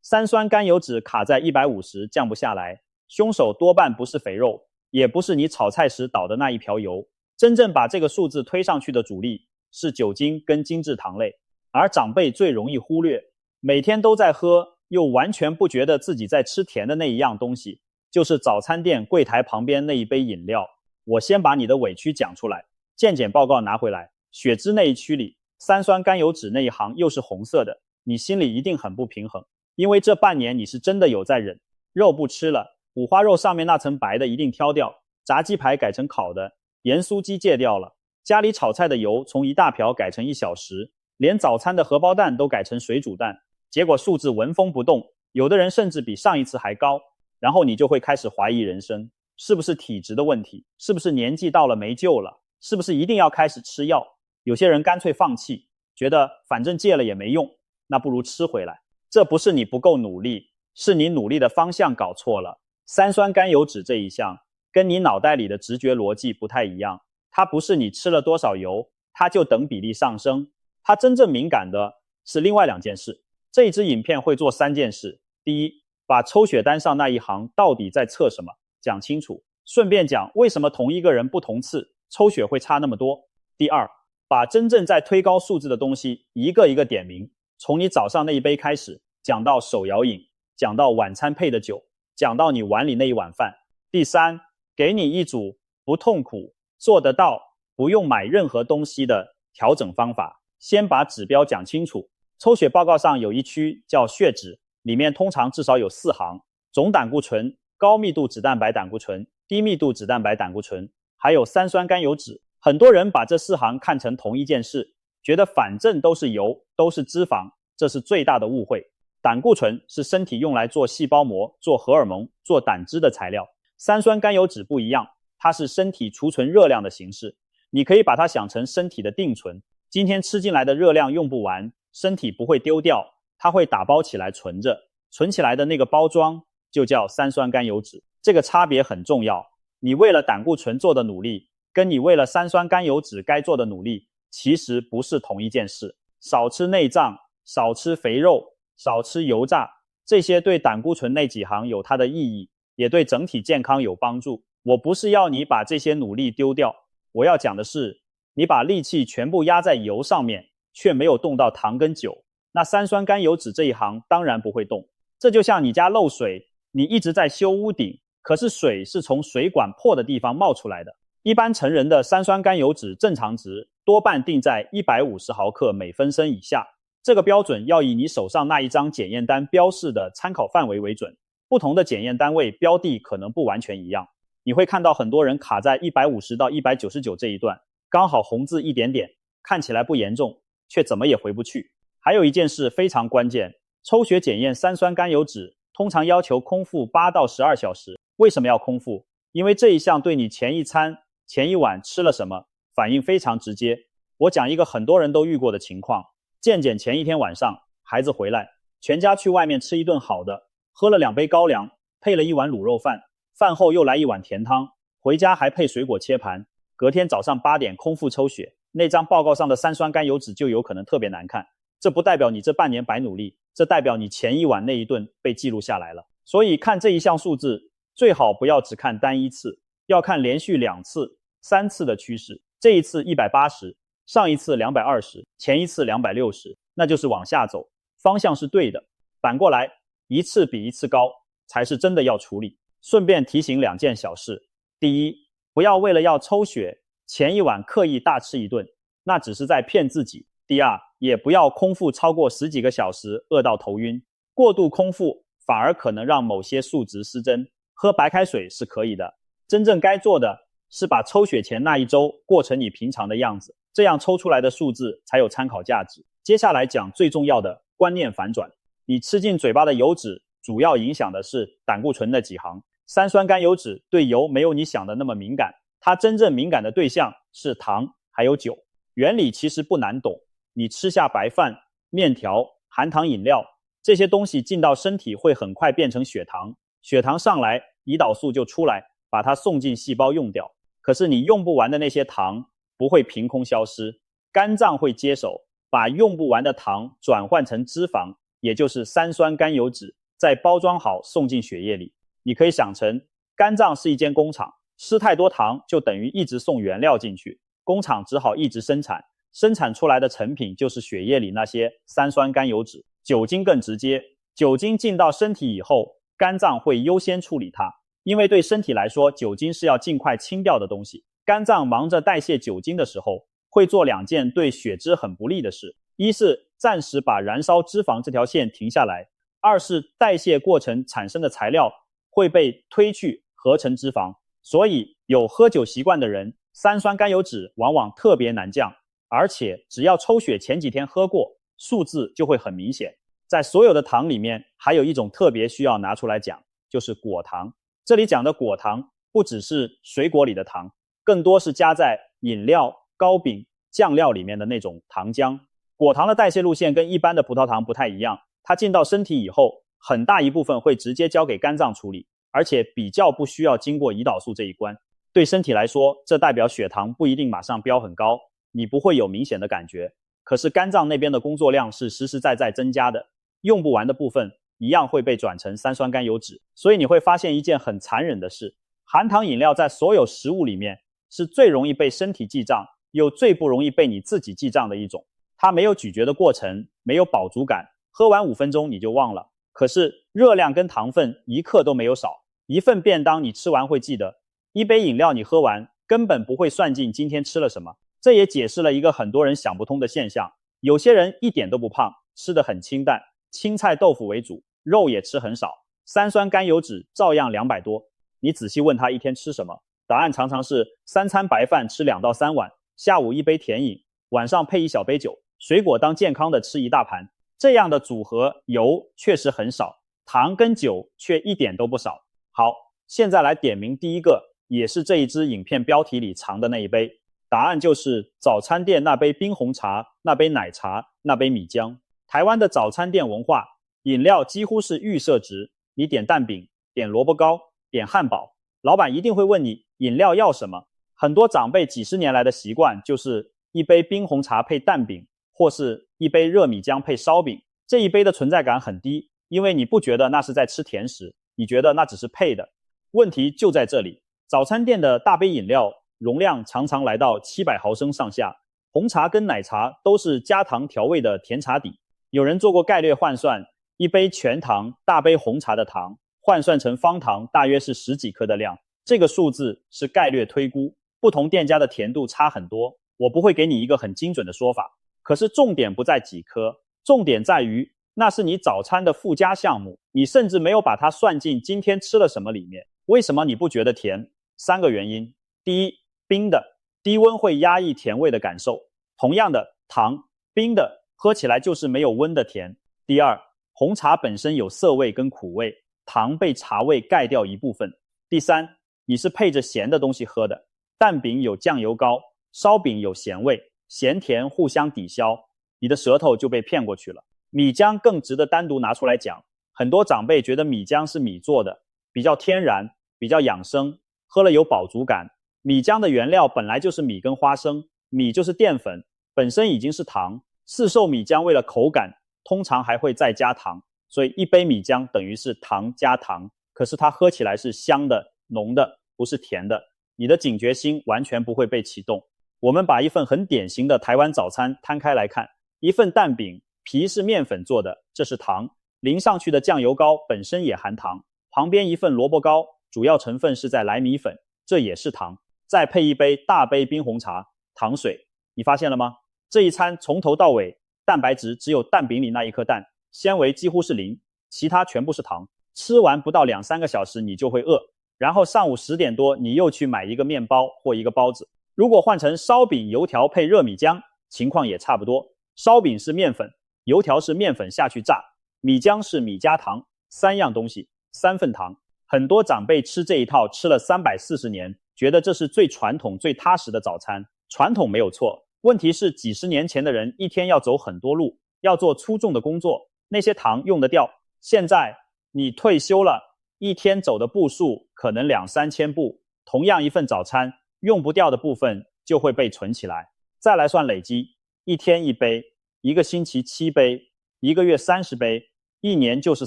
三酸甘油酯卡在150降不下来，凶手多半不是肥肉，也不是你炒菜时倒的那一瓢油，真正把这个数字推上去的主力是酒精跟精制糖类。而长辈最容易忽略，每天都在喝又完全不觉得自己在吃甜的那一样东西，就是早餐店柜台旁边那一杯饮料。我先把你的委屈讲出来，健检报告拿回来，血脂那一区里三酸甘油酯那一行又是红色的，你心里一定很不平衡，因为这半年你是真的有在忍，肉不吃了，五花肉上面那层白的一定挑掉，炸鸡排改成烤的，盐酥鸡戒掉了，家里炒菜的油从1大瓢改成1小时，连早餐的荷包蛋都改成水煮蛋，结果数字纹风不动，有的人甚至比上一次还高，然后你就会开始怀疑人生，是不是体质的问题，是不是年纪到了没救了，是不是一定要开始吃药，有些人干脆放弃，觉得反正戒了也没用，那不如吃回来。这不是你不够努力，是你努力的方向搞错了。三酸甘油酯这一项跟你脑袋里的直觉逻辑不太一样，它不是你吃了多少油它就等比例上升，它真正敏感的是另外2件事。这一支影片会做3件事，第一，把抽血单上那一行到底在测什么讲清楚，顺便讲为什么同一个人不同次抽血会差那么多。第二，把真正在推高数字的东西一个一个点名，从你早上那一杯开始，讲到手摇饮，讲到晚餐配的酒，讲到你碗里那一碗饭。第三，给你一组不痛苦、做得到、不用买任何东西的调整方法。先把指标讲清楚。抽血报告上有一区叫血脂，里面通常至少有4行：总胆固醇、高密度脂蛋白胆固醇、低密度脂蛋白胆固醇，还有三酸甘油酯。很多人把这4行看成同一件事，觉得反正都是油，都是脂肪，这是最大的误会。胆固醇是身体用来做细胞膜、做荷尔蒙、做胆汁的材料，三酸甘油酯不一样，它是身体储存热量的形式。你可以把它想成身体的定存，今天吃进来的热量用不完，身体不会丢掉，它会打包起来存着，存起来的那个包装就叫三酸甘油酯。这个差别很重要，你为了胆固醇做的努力，跟你为了三酸甘油酯该做的努力，其实不是同一件事。少吃内脏，少吃肥肉，少吃油炸，这些对胆固醇那几行有它的意义，也对整体健康有帮助。我不是要你把这些努力丢掉，我要讲的是，你把力气全部压在油上面，却没有动到糖跟酒，那三酸甘油酯这一行当然不会动。这就像你家漏水，你一直在修屋顶，可是水是从水管破的地方冒出来的。一般成人的三酸甘油酯正常值多半定在150毫克每分升以下，这个标准要以你手上那一张检验单标示的参考范围为准，不同的检验单位标的可能不完全一样。你会看到很多人卡在150到199这一段，刚好红字一点点，看起来不严重，却怎么也回不去。还有一件事非常关键，抽血检验三酸甘油酯通常要求空腹8到12小时。为什么要空腹？因为这一项对你前一餐、前一晚吃了什么反应非常直接。我讲一个很多人都遇过的情况，健检前一天晚上，孩子回来，全家去外面吃一顿好的，喝了2杯高粱，配了1碗卤肉饭，饭后又来1碗甜汤，回家还配水果切盘。隔天早上8点空腹抽血，那张报告上的三酸甘油酯就有可能特别难看。这不代表你这半年白努力，这代表你前一晚那一顿被记录下来了。所以看这一项数字，最好不要只看单一次，要看连续2次、3次的趋势。这一次180，上一次220，前一次260，那就是往下走，方向是对的。反过来，一次比一次高，才是真的要处理。顺便提醒2件小事：第一，不要为了要抽血，前一晚刻意大吃一顿，那只是在骗自己。第二，也不要空腹超过10几个小时，饿到头晕。过度空腹反而可能让某些数值失真。喝白开水是可以的，真正该做的是把抽血前那一周过成你平常的样子，这样抽出来的数字才有参考价值。接下来讲最重要的观念反转，你吃进嘴巴的油脂主要影响的是胆固醇那几行，三酸甘油酯对油没有你想的那么敏感，它真正敏感的对象是糖还有酒。原理其实不难懂，你吃下白饭、面条、含糖饮料，这些东西进到身体会很快变成血糖，血糖上来，胰岛素就出来，把它送进细胞用掉。可是你用不完的那些糖不会凭空消失，肝脏会接手，把用不完的糖转换成脂肪，也就是三酸甘油酯，再包装好送进血液里。你可以想成肝脏是一间工厂，吃太多糖就等于一直送原料进去，工厂只好一直生产，生产出来的成品就是血液里那些三酸甘油酯。酒精更直接，酒精进到身体以后，肝脏会优先处理它，因为对身体来说，酒精是要尽快清掉的东西。肝脏忙着代谢酒精的时候，会做2件对血脂很不利的事，一是暂时把燃烧脂肪这条线停下来，二是代谢过程产生的材料会被推去合成脂肪。所以有喝酒习惯的人，三酸甘油酯往往特别难降，而且只要抽血前几天喝过，数字就会很明显。在所有的糖里面，还有一种特别需要拿出来讲，就是果糖。这里讲的果糖不只是水果里的糖，更多是加在饮料、糕饼、酱料里面的那种糖浆。果糖的代谢路线跟一般的葡萄糖不太一样，它进到身体以后，很大一部分会直接交给肝脏处理，而且比较不需要经过胰岛素这一关。对身体来说，这代表血糖不一定马上飙很高，你不会有明显的感觉。可是肝脏那边的工作量是实实在在增加的，用不完的部分一样会被转成三酸甘油酯。所以你会发现一件很残忍的事，含糖饮料在所有食物里面是最容易被身体记账，又最不容易被你自己记账的一种。它没有咀嚼的过程，没有饱足感，喝完5分钟你就忘了。可是热量跟糖分一克都没有少，一份便当你吃完会记得，一杯饮料你喝完根本不会算进今天吃了什么。这也解释了一个很多人想不通的现象，有些人一点都不胖，吃得很清淡，青菜豆腐为主，肉也吃很少，三酸甘油酯照样200多。你仔细问他一天吃什么，答案常常是3餐白饭吃2到3碗，下午一杯甜饮，晚上配1小杯酒，水果当健康的吃一大盘。这样的组合油确实很少，糖跟酒却一点都不少。好，现在来点名第一个，也是这一支影片标题里藏的那一杯，答案就是早餐店那杯冰红茶，那杯奶茶，那杯米浆。台湾的早餐店文化，饮料几乎是预设值，你点蛋饼，点萝卜糕，点汉堡，老板一定会问你饮料要什么。很多长辈几十年来的习惯就是一杯冰红茶配蛋饼，或是一杯热米浆配烧饼。这一杯的存在感很低，因为你不觉得那是在吃甜食，你觉得那只是配的。问题就在这里，早餐店的大杯饮料容量常常来到700毫升上下，红茶跟奶茶都是加糖调味的甜茶底。有人做过概略换算，一杯全糖大杯红茶的糖换算成方糖大约是10几克的量，这个数字是概略推估，不同店家的甜度差很多，我不会给你一个很精准的说法。可是重点不在几颗，重点在于那是你早餐的附加项目，你甚至没有把它算进今天吃了什么里面。为什么你不觉得甜？3个原因。第一，冰的，低温会压抑甜味的感受，同样的糖，冰的喝起来就是没有温的甜。第二，红茶本身有涩味跟苦味，糖被茶味盖掉一部分。第三，你是配着咸的东西喝的，蛋饼有酱油膏，烧饼有咸味，咸甜互相抵消，你的舌头就被骗过去了。米浆更值得单独拿出来讲，很多长辈觉得米浆是米做的，比较天然，比较养生，喝了有饱足感。米浆的原料本来就是米跟花生，米就是淀粉，本身已经是糖，市售米浆为了口感，通常还会再加糖，所以一杯米浆等于是糖加糖，可是它喝起来是香的、浓的，不是甜的，你的警觉心完全不会被启动。我们把一份很典型的台湾早餐摊开来看，一份蛋饼，皮是面粉做的，这是糖，淋上去的酱油膏本身也含糖，旁边一份萝卜糕，主要成分是在来米粉，这也是糖，再配一杯大杯冰红茶，糖水，你发现了吗？这一餐从头到尾，蛋白质只有蛋饼里那一颗蛋，纤维几乎是0，其他全部是糖。吃完不到2-3个小时你就会饿，然后上午10点多你又去买一个面包或一个包子。如果换成烧饼油条配热米浆，情况也差不多。烧饼是面粉，油条是面粉下去炸，米浆是米加糖，3样东西，3份糖。很多长辈吃这一套吃了340年，觉得这是最传统最踏实的早餐。传统没有错，问题是几十年前的人一天要走很多路，要做粗重的工作，那些糖用得掉。现在你退休了，一天走的步数可能2-3千步，同样一份早餐，用不掉的部分就会被存起来。再来算累积，一天1杯，一个星期7杯，一个月30杯，一年就是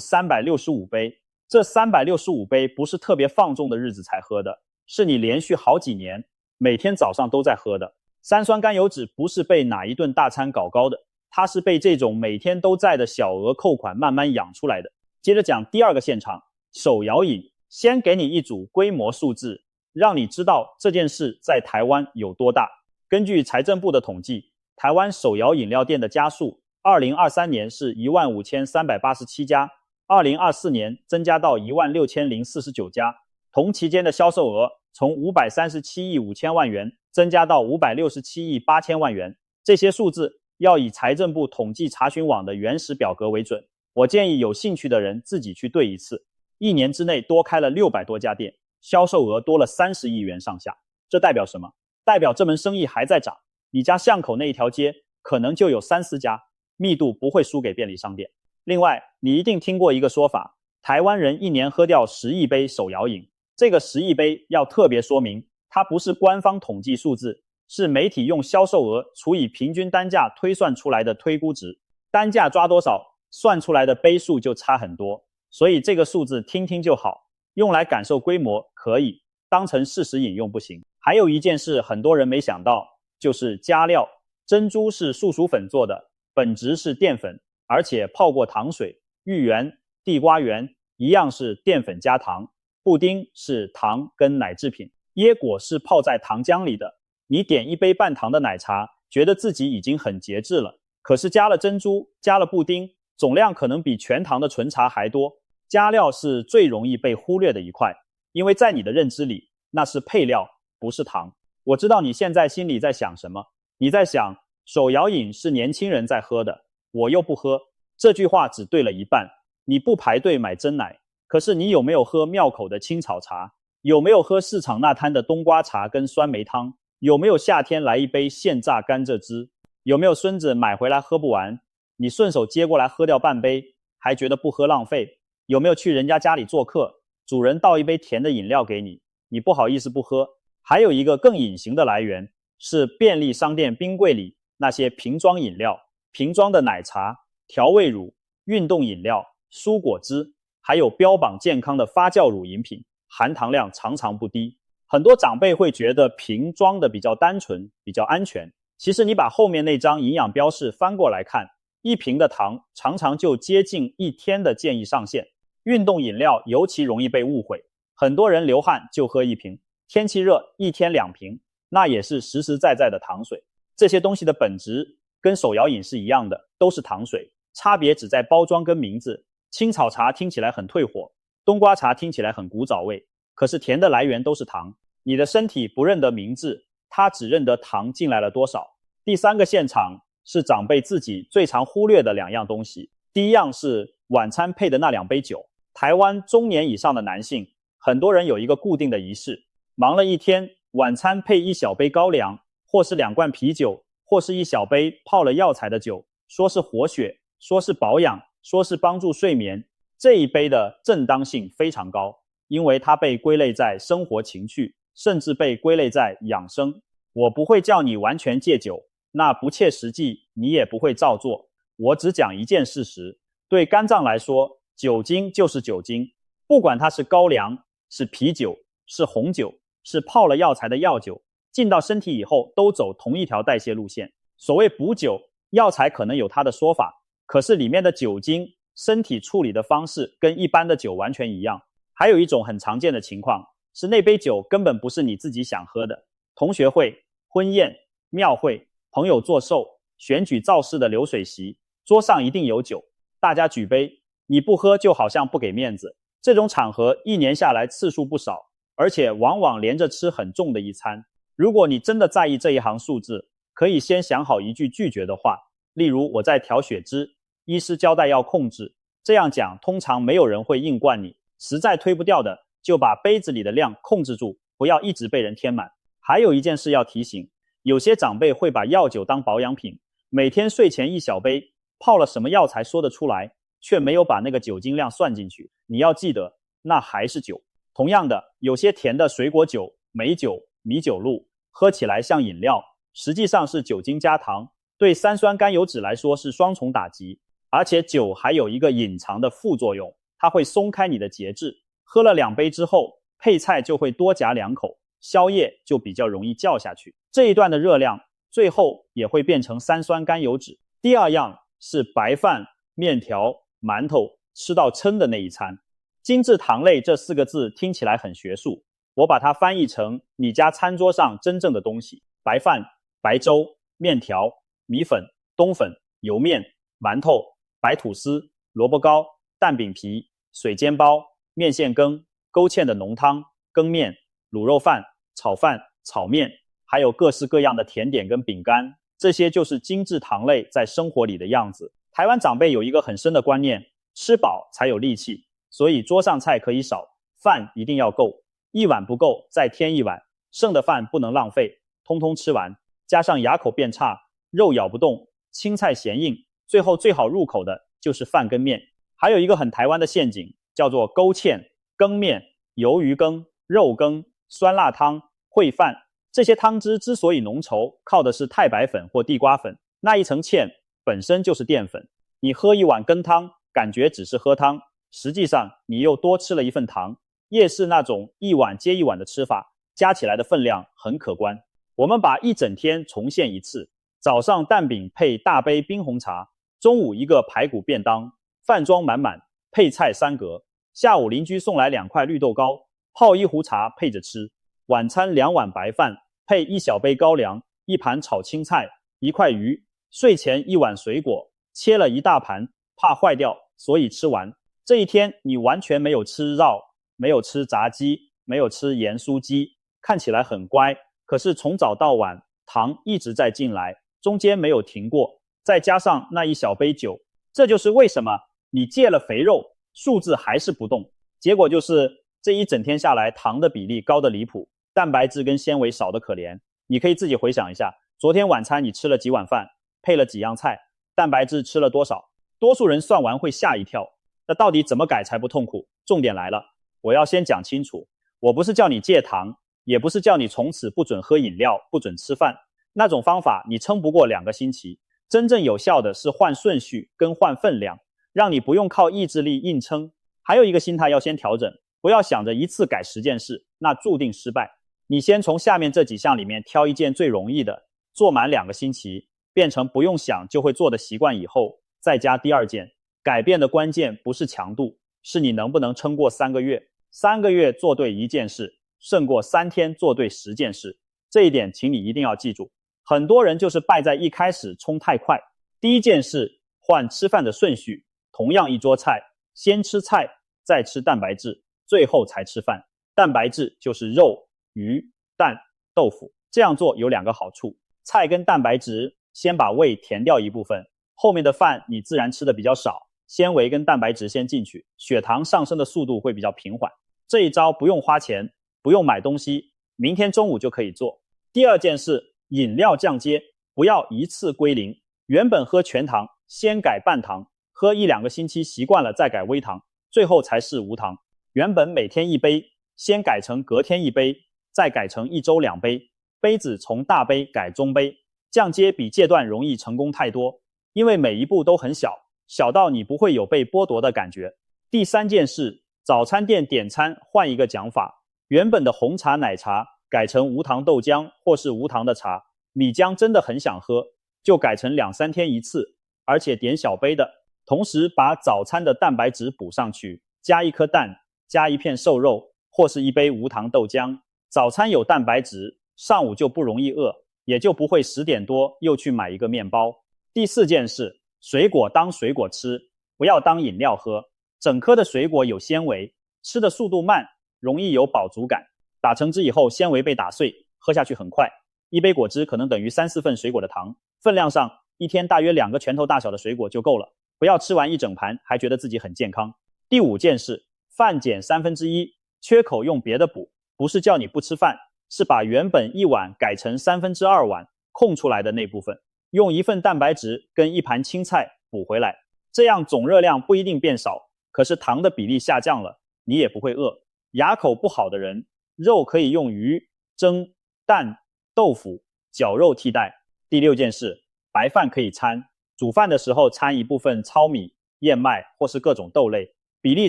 365杯。这365杯不是特别放纵的日子才喝的，是你连续好几年每天早上都在喝的。三酸甘油酯不是被哪一顿大餐搞高的，它是被这种每天都在的小额扣款慢慢养出来的。接着讲第二个现场，手摇饮。先给你一组规模数字，让你知道这件事在台湾有多大。根据财政部的统计，台湾手摇饮料店的家数2023年是15387家，2024年增加到16049家，同期间的销售额从537亿5千万元增加到567亿8千万元。这些数字要以财政部统计查询网的原始表格为准，我建议有兴趣的人自己去对一次。一年之内多开了600多家店，销售额多了30亿元上下。这代表什么？代表这门生意还在涨。你家巷口那一条街可能就有3-4家，密度不会输给便利商店。另外，你一定听过一个说法，台湾人一年喝掉10亿杯手摇饮。这个10亿杯要特别说明，它不是官方统计数字，是媒体用销售额除以平均单价推算出来的推估值。单价抓多少，算出来的杯数就差很多。所以这个数字听听就好，用来感受规模可以，当成事实引用不行。还有一件事很多人没想到，就是加料。珍珠是树薯粉做的，本质是淀粉，而且泡过糖水。芋圆、地瓜圆一样是淀粉加糖，布丁是糖跟奶制品，椰果是泡在糖浆里的。你点一杯半糖的奶茶，觉得自己已经很节制了，可是加了珍珠，加了布丁，总量可能比全糖的纯茶还多。加料是最容易被忽略的一块，因为在你的认知里，那是配料，不是糖。我知道你现在心里在想什么，你在想手摇饮是年轻人在喝的，我又不喝。这句话只对了一半。你不排队买真奶，可是你有没有喝庙口的青草茶？有没有喝市场那摊的冬瓜茶跟酸梅汤？有没有夏天来一杯现榨甘蔗汁？有没有孙子买回来喝不完，你顺手接过来喝掉半杯，还觉得不喝浪费？有没有去人家家里做客，主人倒一杯甜的饮料给你，你不好意思不喝？还有一个更隐形的来源，是便利商店冰柜里那些瓶装饮料，瓶装的奶茶、调味乳、运动饮料、蔬果汁，还有标榜健康的发酵乳饮品，含糖量常常不低。很多长辈会觉得瓶装的比较单纯，比较安全。其实你把后面那张营养标示翻过来看，一瓶的糖常常就接近1天的建议上限。运动饮料尤其容易被误会，很多人流汗就喝1瓶，天气热1天2瓶，那也是实实在在的糖水。这些东西的本质跟手摇饮是一样的，都是糖水，差别只在包装跟名字。青草茶听起来很退火，冬瓜茶听起来很古早味，可是甜的来源都是糖。你的身体不认得名字，它只认得糖进来了多少。第三个现场是长辈自己最常忽略的2样东西。第一样是晚餐配的那2杯酒。台湾中年以上的男性，很多人有一个固定的仪式，忙了一天，晚餐配1小杯高粱，或是2罐啤酒，或是1小杯泡了药材的酒，说是活血，说是保养，说是帮助睡眠。这一杯的正当性非常高，因为它被归类在生活情趣，甚至被归类在养生。我不会叫你完全戒酒，那不切实际，你也不会照做。我只讲一件事实，对肝脏来说，酒精就是酒精，不管它是高粱、是啤酒、是红酒、是泡了药材的药酒，进到身体以后都走同一条代谢路线。所谓补酒，药材可能有它的说法，可是里面的酒精，身体处理的方式跟一般的酒完全一样。还有一种很常见的情况，是那杯酒根本不是你自己想喝的。同学会、婚宴、庙会、朋友做寿、选举造势的流水席，桌上一定有酒，大家举杯，你不喝就好像不给面子。这种场合1年下来次数不少，而且往往连着吃很重的一餐。如果你真的在意这一行数字，可以先想好一句拒绝的话，例如我在调血脂，医师交代要控制，这样讲通常没有人会硬灌你，实在推不掉的就把杯子里的量控制住，不要一直被人添满。还有一件事要提醒，有些长辈会把药酒当保养品，每天睡前1小杯，泡了什么药材说得出来，却没有把那个酒精量算进去。你要记得，那还是酒。同样的，有些甜的水果酒、美酒、米酒露，喝起来像饮料，实际上是酒精加糖，对三酸甘油酯来说是双重打击。而且酒还有一个隐藏的副作用，它会松开你的节制，喝了2杯之后，配菜就会多夹2口，宵夜就比较容易掉下去。这一段的热量最后也会变成三酸甘油酯。第二样是白饭、面条、馒头吃到撑的那一餐。精致糖类这4个字听起来很学术，我把它翻译成你家餐桌上真正的东西：白饭、白粥、面条、米粉、冬粉、油面、馒头、白吐司、萝卜糕、蛋饼皮、水煎包、面线羹、勾芡的浓汤、羹面、卤肉饭、炒饭、炒面，还有各式各样的甜点跟饼干，这些就是精致糖类在生活里的样子。台湾长辈有一个很深的观念，吃饱才有力气，所以桌上菜可以少，饭一定要够，一碗不够再添一碗，剩的饭不能浪费，通通吃完，加上牙口变差，肉咬不动，青菜咸硬，最后最好入口的就是饭跟面。还有一个很台湾的陷阱，叫做勾芡、羹面、鱿鱼羹、肉羹、酸辣汤、烩饭。这些汤汁之所以浓稠，靠的是太白粉或地瓜粉，那一层芡本身就是淀粉。你喝一碗羹汤，感觉只是喝汤，实际上你又多吃了一份糖。夜市那种一碗接一碗的吃法，加起来的分量很可观。我们把一整天重现一次：早上蛋饼配大杯冰红茶，中午一个排骨便当，饭装满满，配菜3格，下午邻居送来2块绿豆糕，泡一壶茶配着吃。晚餐2碗白饭，配1小杯高粱，一盘炒青菜，1块鱼。睡前1碗水果，切了一大盘，怕坏掉，所以吃完。这一天你完全没有吃肉，没有吃炸鸡，没有吃盐酥鸡，看起来很乖，可是从早到晚糖一直在进来，中间没有停过，再加上那1小杯酒，这就是为什么你戒了肥肉，数字还是不动。结果就是这一整天下来，糖的比例高得离谱，蛋白质跟纤维少得可怜。你可以自己回想一下，昨天晚餐你吃了几碗饭，配了几样菜，蛋白质吃了多少？多数人算完会吓一跳。那到底怎么改才不痛苦？重点来了，我要先讲清楚，我不是叫你戒糖，也不是叫你从此不准喝饮料，不准吃饭，那种方法你撑不过2个星期。真正有效的是换顺序跟换分量，让你不用靠意志力硬撑。还有一个心态要先调整，不要想着一次改10件事，那注定失败。你先从下面这几项里面挑一件最容易的，做满2个星期，变成不用想就会做的习惯以后，再加第2件。改变的关键不是强度，是你能不能撑过3个月。3个月做对1件事，胜过3天做对10件事。这一点请你一定要记住。很多人就是败在一开始冲太快。第一件事，换吃饭的顺序，同样一桌菜，先吃菜，再吃蛋白质，最后才吃饭。蛋白质就是肉、鱼、蛋、豆腐。这样做有2个好处：菜跟蛋白质先把胃填掉一部分，后面的饭你自然吃的比较少，纤维跟蛋白质先进去，血糖上升的速度会比较平缓。这一招不用花钱，不用买东西，明天中午就可以做。第2件事，饮料降阶，不要一次归零。原本喝全糖，先改半糖，喝1-2个星期习惯了再改微糖，最后才是无糖。原本每天1杯，先改成隔天1杯，再改成1周2杯，杯子从大杯改中杯。降阶比戒断容易成功太多，因为每一步都很小，小到你不会有被剥夺的感觉。第3件事，早餐店点餐换一个讲法，原本的红茶奶茶改成无糖豆浆或是无糖的茶，米浆真的很想喝，就改成2-3天一次，而且点小杯的，同时把早餐的蛋白质补上去，加1颗蛋，加1片瘦肉，或是1杯无糖豆浆。早餐有蛋白质，上午就不容易饿，也就不会10点多又去买一个面包。第4件事，水果当水果吃，不要当饮料喝。整颗的水果有纤维，吃的速度慢，容易有饱足感。打成汁以后，纤维被打碎，喝下去很快。1杯果汁可能等于3-4份水果的糖，分量上一天大约2个拳头大小的水果就够了，不要吃完一整盘还觉得自己很健康。第5件事，饭减1/3，缺口用别的补，不是叫你不吃饭，是把原本1碗改成2/3碗，空出来的那部分，用1份蛋白质跟1盘青菜补回来，这样总热量不一定变少，可是糖的比例下降了，你也不会饿。牙口不好的人，肉可以用鱼、蒸、蛋、豆腐、绞肉替代。第6件事，白饭可以掺，煮饭的时候掺一部分糙米、燕麦或是各种豆类，比例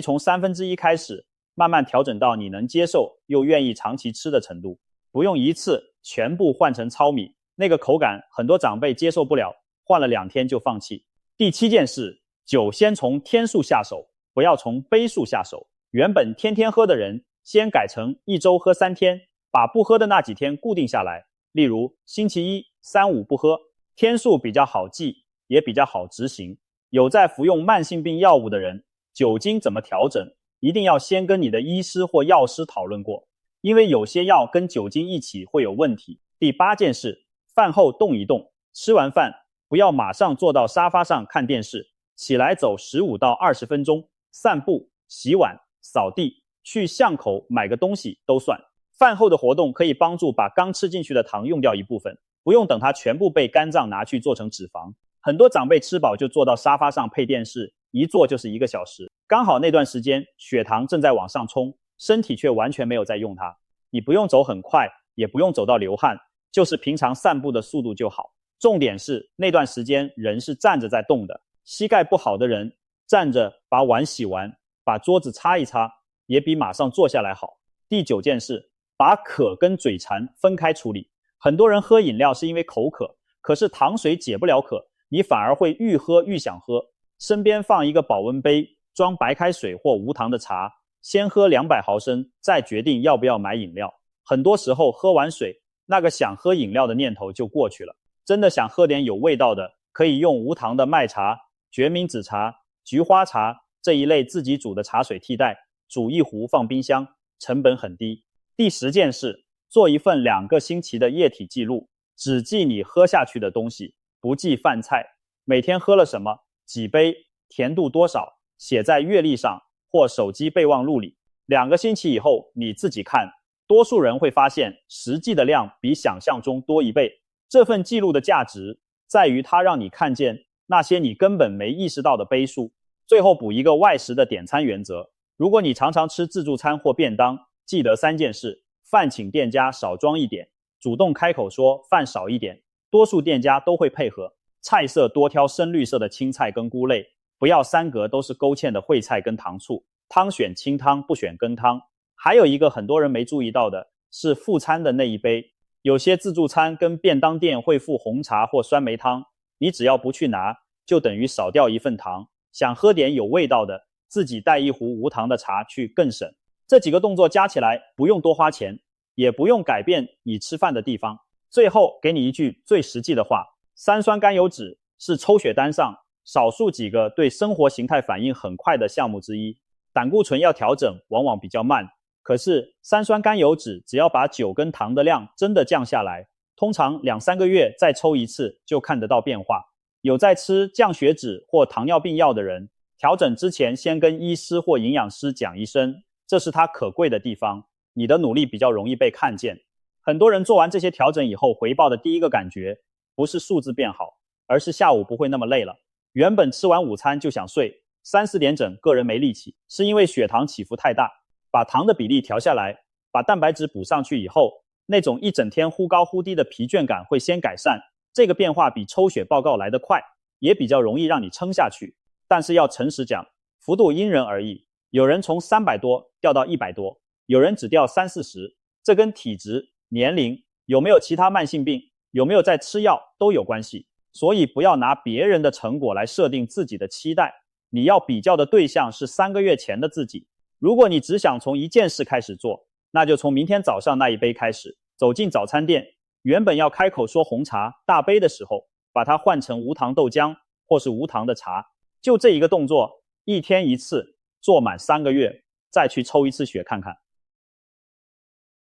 从1/3开始，慢慢调整到你能接受又愿意长期吃的程度。不用一次全部换成糙米，那个口感很多长辈接受不了，换了2天就放弃。第7件事，酒先从天数下手，不要从杯数下手。原本天天喝的人，先改成1周喝3天，把不喝的那几天固定下来。例如星期1、3、5不喝，天数比较好记，也比较好执行。有在服用慢性病药物的人，酒精怎么调整，一定要先跟你的医师或药师讨论过，因为有些药跟酒精一起会有问题。第8件事，饭后动一动，吃完饭不要马上坐到沙发上看电视，起来走15到20分钟，散步、洗碗、扫地，去巷口买个东西都算。饭后的活动可以帮助把刚吃进去的糖用掉一部分，不用等它全部被肝脏拿去做成脂肪。很多长辈吃饱就坐到沙发上配电视，一坐就是1个小时，刚好那段时间血糖正在往上冲，身体却完全没有在用它。你不用走很快，也不用走到流汗，就是平常散步的速度就好。重点是那段时间人是站着在动的，膝盖不好的人站着把碗洗完，把桌子擦一擦，也比马上坐下来好。第9件事，把渴跟嘴馋分开处理。很多人喝饮料是因为口渴，可是糖水解不了渴，你反而会愈喝愈想喝。身边放一个保温杯，装白开水或无糖的茶，先喝200毫升，再决定要不要买饮料。很多时候喝完水，那个想喝饮料的念头就过去了。真的想喝点有味道的，可以用无糖的麦茶、决明子茶、菊花茶这一类自己煮的茶水替代，煮一壶放冰箱，成本很低。第10件事，做一份2个星期的液体记录，只记你喝下去的东西，不记饭菜。每天喝了什么，几杯，甜度多少，写在月历上或手机备忘录里。2个星期以后你自己看，多数人会发现实际的量比想象中多1倍。这份记录的价值在于它让你看见那些你根本没意识到的杯数。最后补一个外食的点餐原则，如果你常常吃自助餐或便当，记得3件事：饭请店家少装一点，主动开口说饭少一点，多数店家都会配合。菜色多挑深绿色的青菜跟菇类，不要3格都是勾芡的烩菜跟糖醋，汤选清汤不选羹汤。还有一个很多人没注意到的是副餐的那一杯，有些自助餐跟便当店会附红茶或酸梅汤，你只要不去拿，就等于少掉1份糖。想喝点有味道的，自己带一壶无糖的茶去更省。这几个动作加起来不用多花钱，也不用改变你吃饭的地方。最后给你一句最实际的话，3酸甘油酯是抽血单上少数几个对生活形态反应很快的项目之一。胆固醇要调整往往比较慢，可是3酸甘油酯只要把酒跟糖的量真的降下来，通常2-3个月再抽一次就看得到变化。有在吃降血脂或糖尿病药的人，调整之前先跟医师或营养师讲一声，这是他可贵的地方，你的努力比较容易被看见。很多人做完这些调整以后，回报的第一个感觉不是数字变好，而是下午不会那么累了。原本吃完午餐就想睡，3-4点整个人没力气，是因为血糖起伏太大。把糖的比例调下来，把蛋白质补上去以后，那种一整天忽高忽低的疲倦感会先改善。这个变化比抽血报告来得快，也比较容易让你撑下去。但是要诚实讲，幅度因人而异，有人从300多掉到100多，有人只掉30-40，这跟体质、年龄、有没有其他慢性病、有没有在吃药都有关系。所以不要拿别人的成果来设定自己的期待，你要比较的对象是3个月前的自己。如果你只想从1件事开始做，那就从明天早上那一杯开始，走进早餐店，原本要开口说红茶大杯的时候，把它换成无糖豆浆或是无糖的茶。就这一个动作，1天1次，做满3个月，再去抽一次血看看。